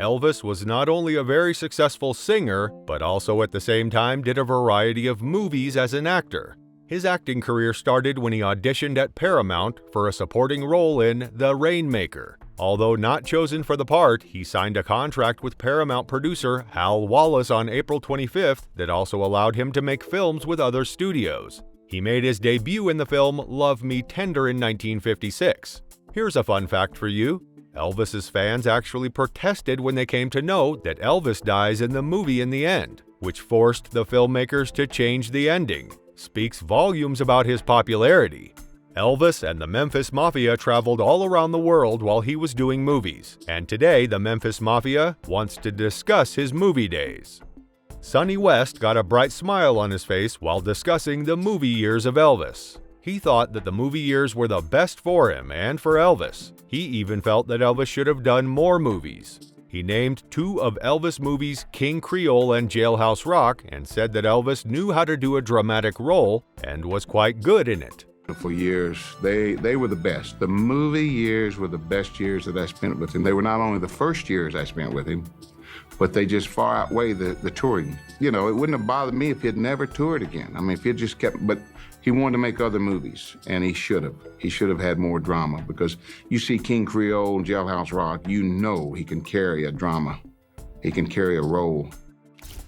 Elvis was not only a very successful singer, but also at the same time did a variety of movies as an actor. His acting career started when he auditioned at Paramount for a supporting role in The Rainmaker. Although not chosen for the part, he signed a contract with Paramount producer Hal Wallis on April 25th that also allowed him to make films with other studios. He made his debut in the film Love Me Tender in 1956. Here's a fun fact for you. Elvis's fans actually protested when they came to know that Elvis dies in the movie in the end, which forced the filmmakers to change the ending. Speaks volumes about his popularity. Elvis and the Memphis Mafia traveled all around the world while he was doing movies, and today the Memphis Mafia wants to discuss his movie days. Sonny West got a bright smile on his face while discussing the movie years of Elvis. He thought that the movie years were the best for him and for Elvis. He even felt that Elvis should have done more movies. He named two of Elvis' movies King Creole and Jailhouse Rock and said that Elvis knew how to do a dramatic role and was quite good in it. For years, they were the best. The movie years were the best years that I spent with him. They were not only the first years I spent with him, but they just far outweigh the touring. You know, it wouldn't have bothered me if he had never toured again. I mean, if he had just kept, but he wanted to make other movies, and he should have. He should have had more drama, because you see King Creole and Jailhouse Rock, you know he can carry a drama. He can carry a role.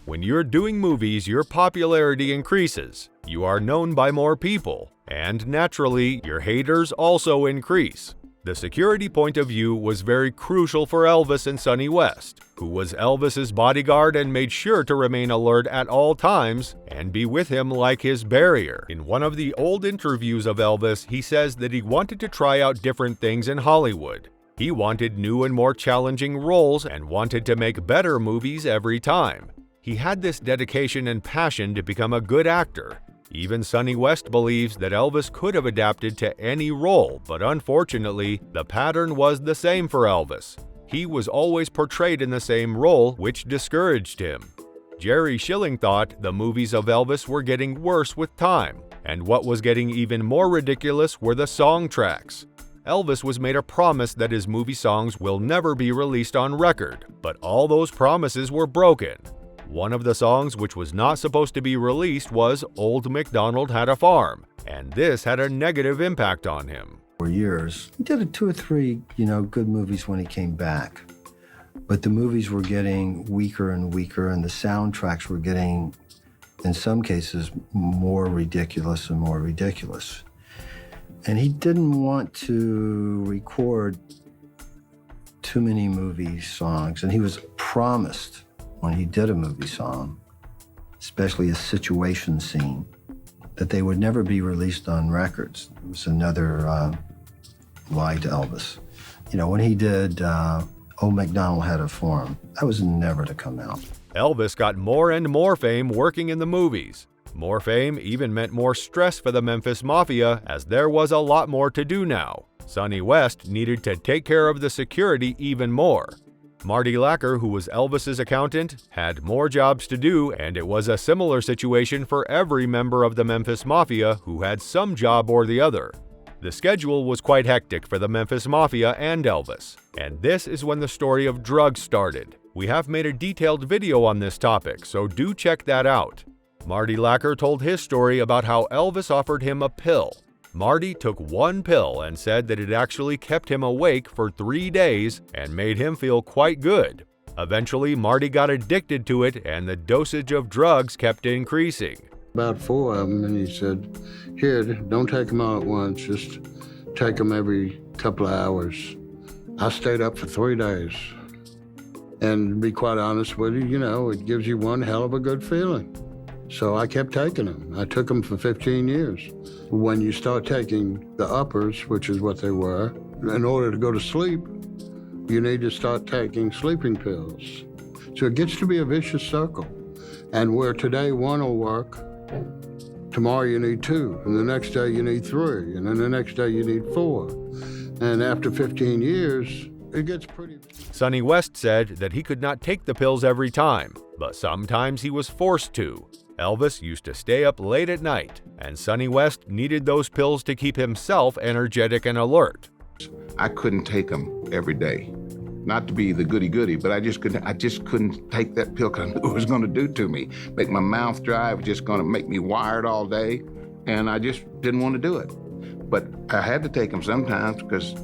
When you're doing movies, your popularity increases. You are known by more people, and naturally, your haters also increase. The security point of view was very crucial for Elvis and Sonny West, who was Elvis's bodyguard and made sure to remain alert at all times and be with him like his barrier. In one of the old interviews of Elvis, he says that he wanted to try out different things in Hollywood. He wanted new and more challenging roles and wanted to make better movies every time. He had this dedication and passion to become a good actor. Even Sonny West believes that Elvis could have adapted to any role, but unfortunately, the pattern was the same for Elvis. He was always portrayed in the same role, which discouraged him. Jerry Schilling thought the movies of Elvis were getting worse with time, and what was getting even more ridiculous were the song tracks. Elvis was made a promise that his movie songs will never be released on record, but all those promises were broken. One of the songs which was not supposed to be released was Old MacDonald Had a Farm, and this had a negative impact on him. For years, he did 2 or 3, good movies when he came back. But the movies were getting weaker and weaker, and the soundtracks were getting, in some cases, more ridiculous and more ridiculous. And he didn't want to record too many movie songs, and he was promised when he did a movie song, especially a situation scene, that they would never be released on records. It was another lie to Elvis. When he did Old MacDonald Had a Farm, that was never to come out. Elvis got more and more fame working in the movies. More fame even meant more stress for the Memphis Mafia, as there was a lot more to do now. Sonny West needed to take care of the security even more. Marty Lacker, who was Elvis's accountant, had more jobs to do, and it was a similar situation for every member of the Memphis Mafia who had some job or the other. The schedule was quite hectic for the Memphis Mafia and Elvis, and this is when the story of drugs started. We have made a detailed video on this topic, so do check that out. Marty Lacker told his story about how Elvis offered him a pill. Marty took one pill and said that it actually kept him awake for 3 days and made him feel quite good. Eventually, Marty got addicted to it and the dosage of drugs kept increasing. About 4 of them, and he said, "Here, don't take them all at once, just take them every couple of hours." I stayed up for 3 days. And to be quite honest with you, it gives you one hell of a good feeling. So I kept taking them. I took them for 15 years. When you start taking the uppers, which is what they were, in order to go to sleep, you need to start taking sleeping pills. So it gets to be a vicious circle. And where today one will work, tomorrow you need 2, and the next day you need 3, and then the next day you need 4. And after 15 years, it gets pretty... Sonny West said that he could not take the pills every time, but sometimes he was forced to. Elvis used to stay up late at night, and Sonny West needed those pills to keep himself energetic and alert. I couldn't take them every day. Not to be the goody-goody, but I just couldn't take that pill because I knew what it was going to do to me. Make my mouth dry, it was just going to make me wired all day, and I just didn't want to do it. But I had to take them sometimes because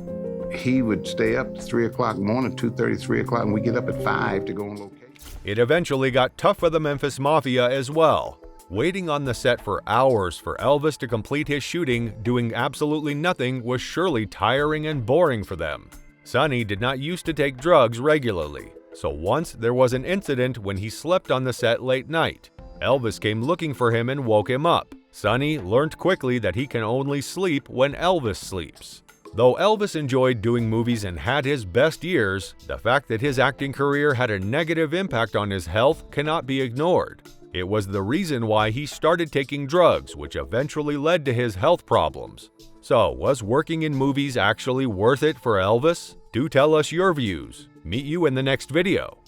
he would stay up to 3 o'clock in the morning, 2:30, 3 o'clock, and we get up at 5 to go on location. It eventually got tough for the Memphis Mafia as well. Waiting on the set for hours for Elvis to complete his shooting, doing absolutely nothing, was surely tiring and boring for them. Sonny did not used to take drugs regularly, so once there was an incident when he slept on the set late night. Elvis came looking for him and woke him up. Sonny learned quickly that he can only sleep when Elvis sleeps. Though Elvis enjoyed doing movies and had his best years, the fact that his acting career had a negative impact on his health cannot be ignored. It was the reason why he started taking drugs, which eventually led to his health problems. So, was working in movies actually worth it for Elvis? Do tell us your views. Meet you in the next video.